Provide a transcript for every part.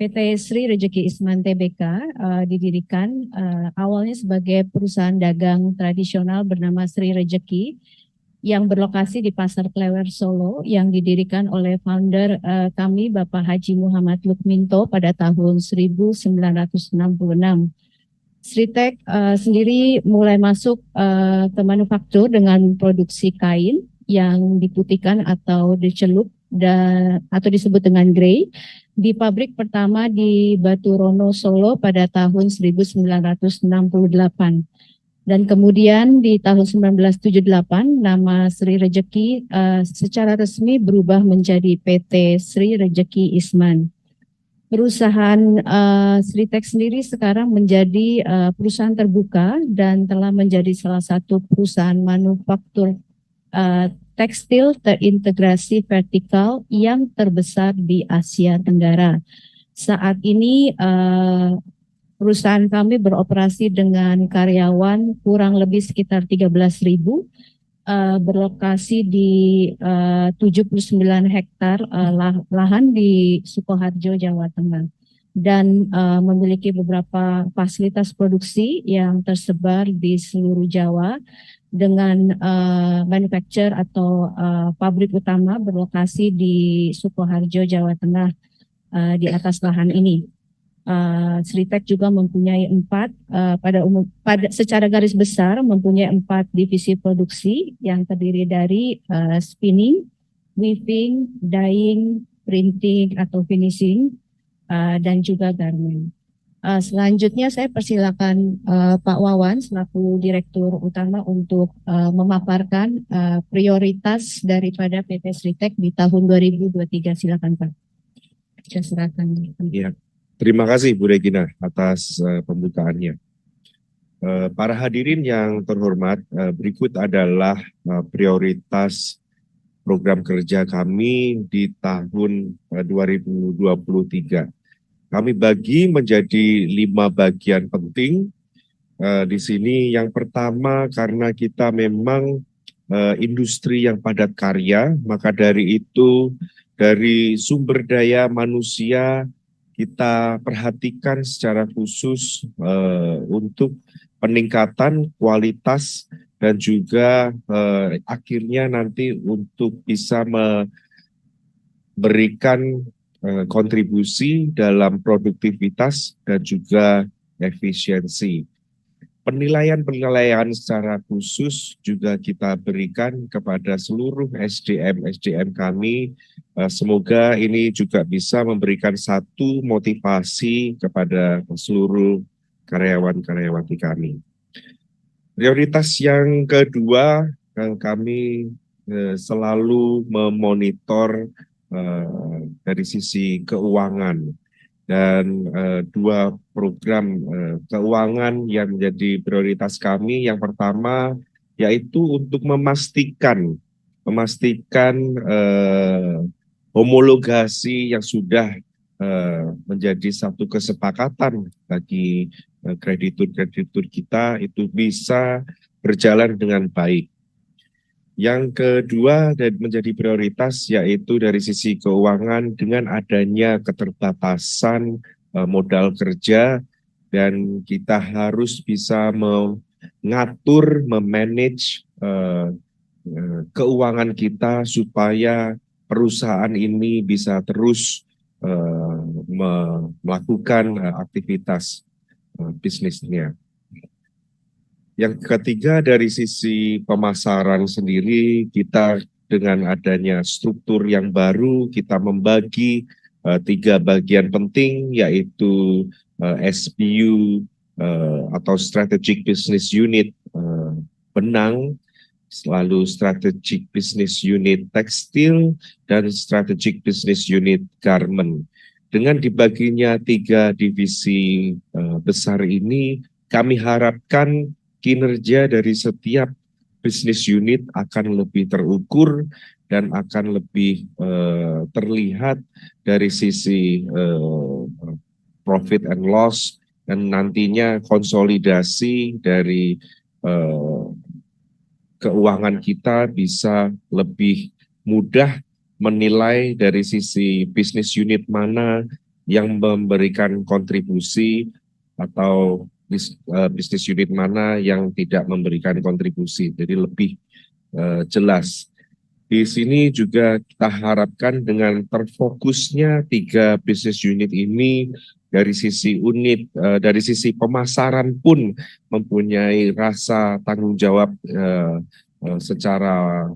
PT Sri Rejeki Isman Tbk didirikan awalnya sebagai perusahaan dagang tradisional bernama Sri Rejeki yang berlokasi di Pasar Klewer Solo yang didirikan oleh founder kami Bapak Haji Muhammad Lukminto pada tahun 1966. Sritek sendiri mulai masuk ke manufaktur dengan produksi kain yang diputihkan atau dicelup atau disebut dengan grey di pabrik pertama di Batu Rono Solo pada tahun 1968. Dan kemudian di tahun 1978 nama Sri Rejeki secara resmi berubah menjadi PT Sri Rejeki Isman. Perusahaan Sritek sendiri sekarang menjadi perusahaan terbuka dan telah menjadi salah satu perusahaan manufaktur tekstil terintegrasi vertikal yang terbesar di Asia Tenggara. Saat ini perusahaan kami beroperasi dengan karyawan kurang lebih sekitar 13.000, berlokasi di 79 hektar lahan di Sukoharjo, Jawa Tengah, dan memiliki beberapa fasilitas produksi yang tersebar di seluruh Jawa dengan manufacture atau pabrik utama berlokasi di Sukoharjo, Jawa Tengah di atas lahan ini. Sritek juga mempunyai secara garis besar mempunyai 4 divisi produksi yang terdiri dari spinning, weaving, dyeing, printing atau finishing, dan juga garment. Selanjutnya saya persilakan Pak Wawan selaku Direktur Utama untuk memaparkan prioritas daripada PT Sritek di tahun 2023. Silakan Pak. Saya serahkan. Ya. Terima kasih Bu Regina atas pembukaannya. Para hadirin yang terhormat, berikut adalah prioritas program kerja kami di tahun 2023. Kami bagi menjadi 5 bagian penting di sini. Yang pertama, karena kita memang industri yang padat karya, maka dari itu dari sumber daya manusia kita perhatikan secara khusus untuk peningkatan kualitas dan juga akhirnya nanti untuk bisa memberikan kontribusi dalam produktivitas dan juga efisiensi. Penilaian secara khusus juga kita berikan kepada seluruh SDM kami. Semoga ini juga bisa memberikan satu motivasi kepada seluruh karyawan-karyawati kami. Prioritas yang kedua, kami selalu memonitor dari sisi keuangan. Dan 2 program keuangan yang menjadi prioritas kami. Yang pertama yaitu untuk memastikan homologasi yang sudah menjadi satu kesepakatan bagi kreditur kita itu bisa berjalan dengan baik. Yang kedua dan menjadi prioritas yaitu dari sisi keuangan dengan adanya keterbatasan modal kerja, dan kita harus bisa mengatur, memanage keuangan kita supaya perusahaan ini bisa terus melakukan aktivitas bisnisnya. Yang ketiga dari sisi pemasaran sendiri, kita dengan adanya struktur yang baru, kita membagi 3 bagian penting, yaitu SBU atau Strategic Business Unit benang, lalu Strategic Business Unit tekstil, dan Strategic Business Unit garment. Dengan dibaginya 3 divisi besar ini, kami harapkan kinerja dari setiap bisnis unit akan lebih terukur dan akan lebih terlihat dari sisi profit and loss, dan nantinya konsolidasi dari keuangan kita bisa lebih mudah menilai dari sisi bisnis unit mana yang memberikan kontribusi atau bisnis unit mana yang tidak memberikan kontribusi. Jadi lebih jelas. Di sini juga kita harapkan dengan terfokusnya 3 bisnis unit ini dari sisi dari sisi pemasaran pun mempunyai rasa tanggung jawab secara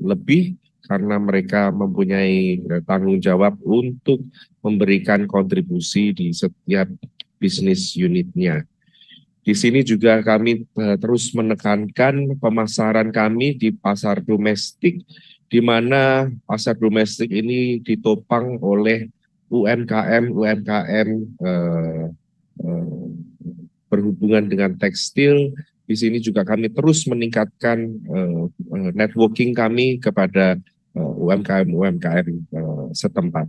lebih karena mereka mempunyai tanggung jawab untuk memberikan kontribusi di setiap bisnis unitnya. Di sini juga kami terus menekankan pemasaran kami di pasar domestik, di mana pasar domestik ini ditopang oleh UMKM berhubungan dengan tekstil. Di sini juga kami terus meningkatkan networking kami kepada UMKM setempat.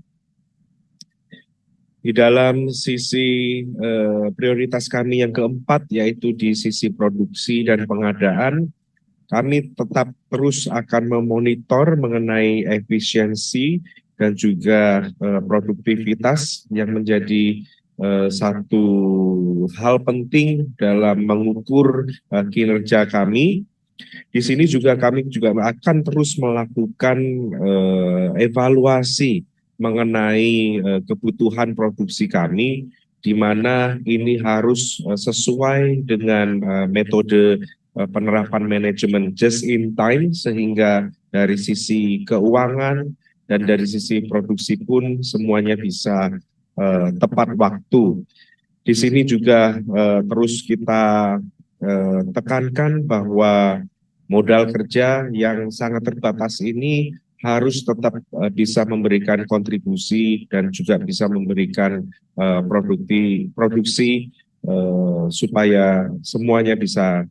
Di dalam sisi prioritas kami yang keempat, yaitu di sisi produksi dan pengadaan, kami tetap terus akan memonitor mengenai efisiensi dan juga produktivitas yang menjadi satu hal penting dalam mengukur kinerja kami. Di sini juga kami akan terus melakukan evaluasi mengenai kebutuhan produksi kami, di mana ini harus sesuai dengan metode penerapan manajemen just in time, sehingga dari sisi keuangan dan dari sisi produksi pun semuanya bisa tepat waktu. Di sini juga terus kita tekankan bahwa modal kerja yang sangat terbatas ini harus tetap bisa memberikan kontribusi dan juga bisa memberikan produksi supaya semuanya bisa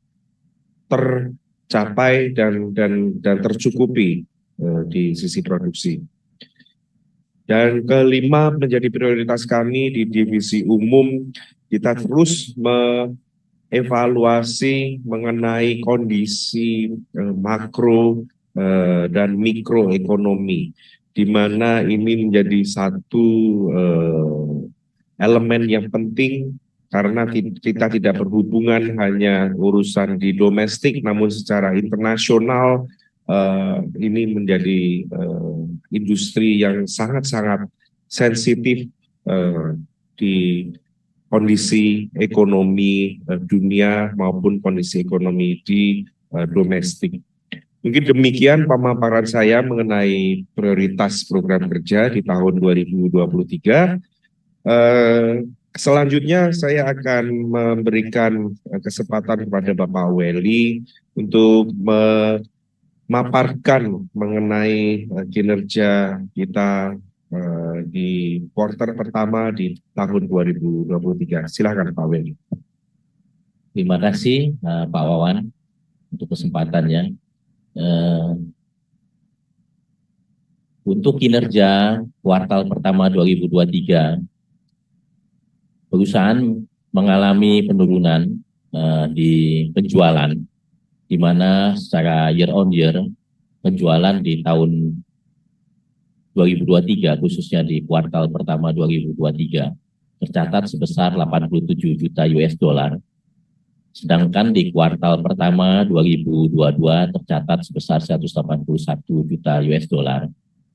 tercapai dan tercukupi di sisi produksi. Dan kelima menjadi prioritas kami di divisi umum, kita terus mengevaluasi mengenai kondisi makro dan mikroekonomi, di mana ini menjadi satu elemen yang penting karena kita tidak berhubungan hanya urusan di domestik, namun secara internasional ini menjadi industri yang sangat-sangat sensitif di kondisi ekonomi dunia maupun kondisi ekonomi di domestik. Mungkin demikian pemaparan saya mengenai prioritas program kerja di tahun 2023. Selanjutnya saya akan memberikan kesempatan kepada Bapak Weli untuk memaparkan mengenai kinerja kita di kuartal pertama di tahun 2023. Silakan Pak Weli. Terima kasih Pak Wawan untuk kesempatannya. Untuk kinerja kuartal pertama 2023, perusahaan mengalami penurunan di penjualan, di mana secara year on year penjualan di tahun 2023 khususnya di kuartal pertama 2023 tercatat sebesar 87 juta US dollar. Sedangkan di kuartal pertama 2022 tercatat sebesar 181 juta US dollar,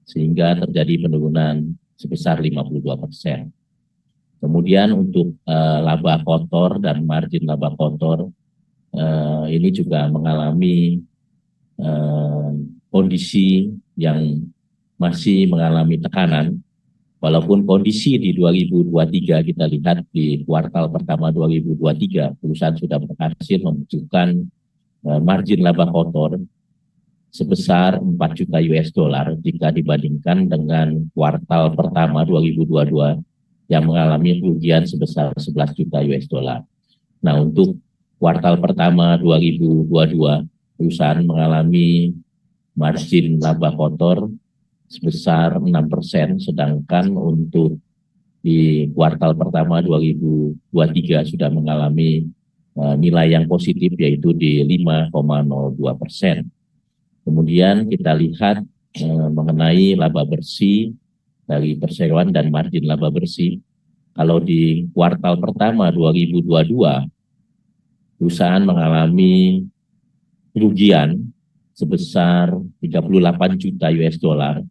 sehingga terjadi penurunan sebesar 52%. Kemudian untuk laba kotor dan margin laba kotor ini juga mengalami kondisi yang masih mengalami tekanan. Walaupun kondisi di 2023 kita lihat di kuartal pertama 2023 perusahaan sudah berhasil menunjukkan margin laba kotor sebesar 4 juta US dollar jika dibandingkan dengan kuartal pertama 2022 yang mengalami kerugian sebesar 11 juta US dollar. Nah, untuk kuartal pertama 2022 perusahaan mengalami margin laba kotor sebesar 6%, sedangkan untuk di kuartal pertama 2023 sudah mengalami nilai yang positif yaitu di 5,02%. Kemudian kita lihat mengenai laba bersih dari perseroan dan margin laba bersih. Kalau di kuartal pertama 2022, perusahaan mengalami kerugian sebesar 38 juta US dollar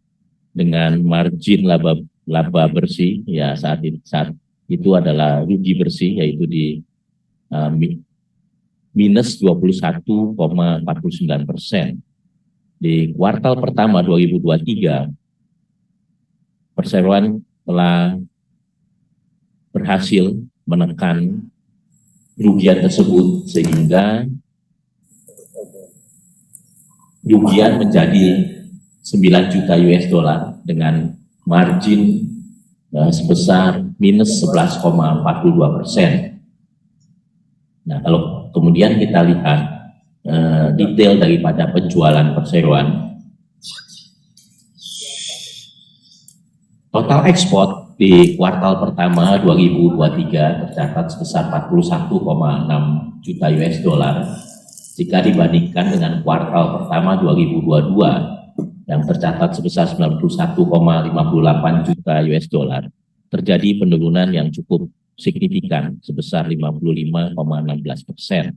dengan margin laba bersih ya saat itu adalah rugi bersih, yaitu di minus 21,49%. Di kuartal pertama 2023, perseroan telah berhasil menekan kerugian tersebut sehingga kerugian menjadi 9 juta US dollar dengan margin sebesar minus 11,42%. Nah, kalau kemudian kita lihat detail daripada penjualan perseroan, total ekspor di kuartal pertama 2023 tercatat sebesar 41,6 juta US dollar jika dibandingkan dengan kuartal pertama 2022 yang tercatat sebesar 91,58 juta US dollar. Terjadi penurunan yang cukup signifikan sebesar 55,16%.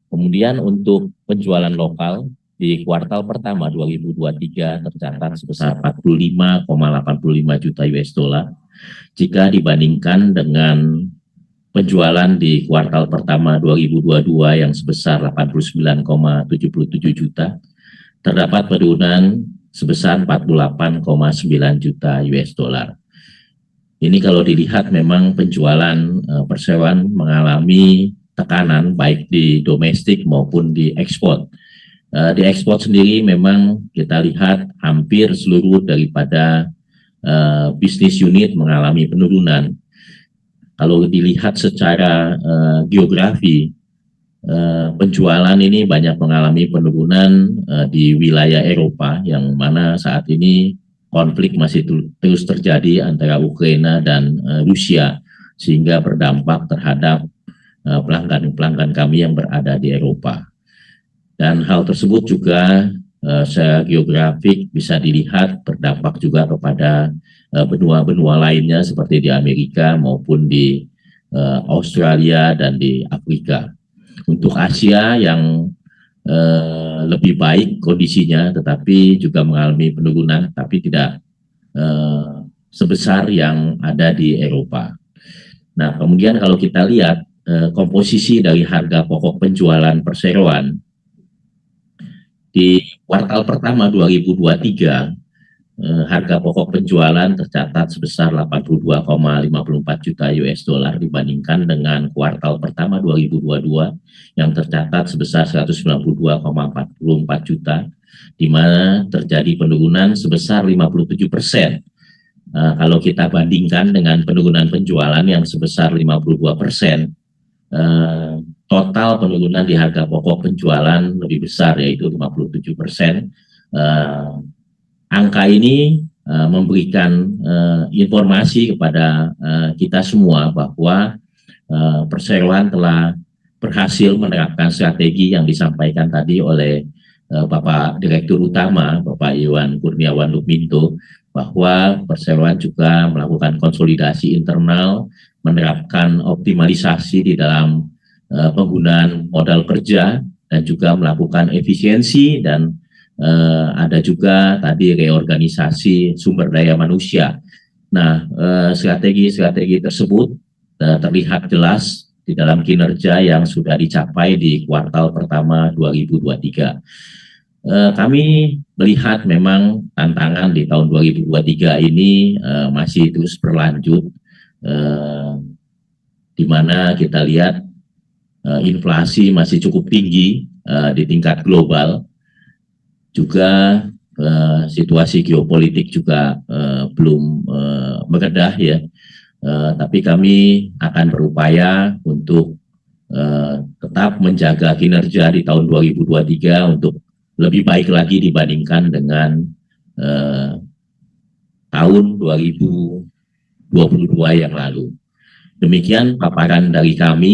Kemudian untuk penjualan lokal di kuartal pertama 2023 tercatat sebesar 45,85 juta US dollar jika dibandingkan dengan penjualan di kuartal pertama 2022 yang sebesar 89,77 juta, terdapat penurunan sebesar 48,9 juta US dollar. Ini kalau dilihat memang penjualan perseroan mengalami tekanan baik di domestik maupun di ekspor. Di ekspor sendiri memang kita lihat hampir seluruh daripada bisnis unit mengalami penurunan. Kalau dilihat secara geografi, penjualan ini banyak mengalami penurunan di wilayah Eropa, yang mana saat ini konflik masih terus terjadi antara Ukraina dan Rusia, sehingga berdampak terhadap pelanggan-pelanggan kami yang berada di Eropa. Dan hal tersebut juga secara geografik bisa dilihat berdampak juga kepada benua-benua lainnya seperti di Amerika maupun di Australia dan di Afrika. Untuk Asia yang lebih baik kondisinya, tetapi juga mengalami penurunan, tapi tidak sebesar yang ada di Eropa. Nah, kemudian kalau kita lihat komposisi dari harga pokok penjualan perseroan di kuartal pertama 2023, harga pokok penjualan tercatat sebesar 82,54 juta US dollar dibandingkan dengan kuartal pertama 2022 yang tercatat sebesar 192,44 juta, di mana terjadi penurunan sebesar 57%. Kalau kita bandingkan dengan penurunan penjualan yang sebesar 52%, total penurunan di harga pokok penjualan lebih besar, yaitu 57%. Angka ini memberikan informasi kepada kita semua bahwa perseroan telah berhasil menerapkan strategi yang disampaikan tadi oleh Bapak Direktur Utama, Bapak Iwan Kurniawan Lukminto, bahwa perseroan juga melakukan konsolidasi internal, menerapkan optimalisasi di dalam penggunaan modal kerja, dan juga melakukan efisiensi, dan ada juga tadi reorganisasi sumber daya manusia. Nah, strategi-strategi tersebut terlihat jelas di dalam kinerja yang sudah dicapai di kuartal pertama 2023. Kami melihat memang tantangan di tahun 2023 ini masih terus berlanjut, di mana kita lihat inflasi masih cukup tinggi di tingkat global. Juga situasi geopolitik juga belum meredah ya, tapi kami akan berupaya untuk tetap menjaga kinerja di tahun 2023 untuk lebih baik lagi dibandingkan dengan tahun 2022 yang lalu. Demikian paparan dari kami.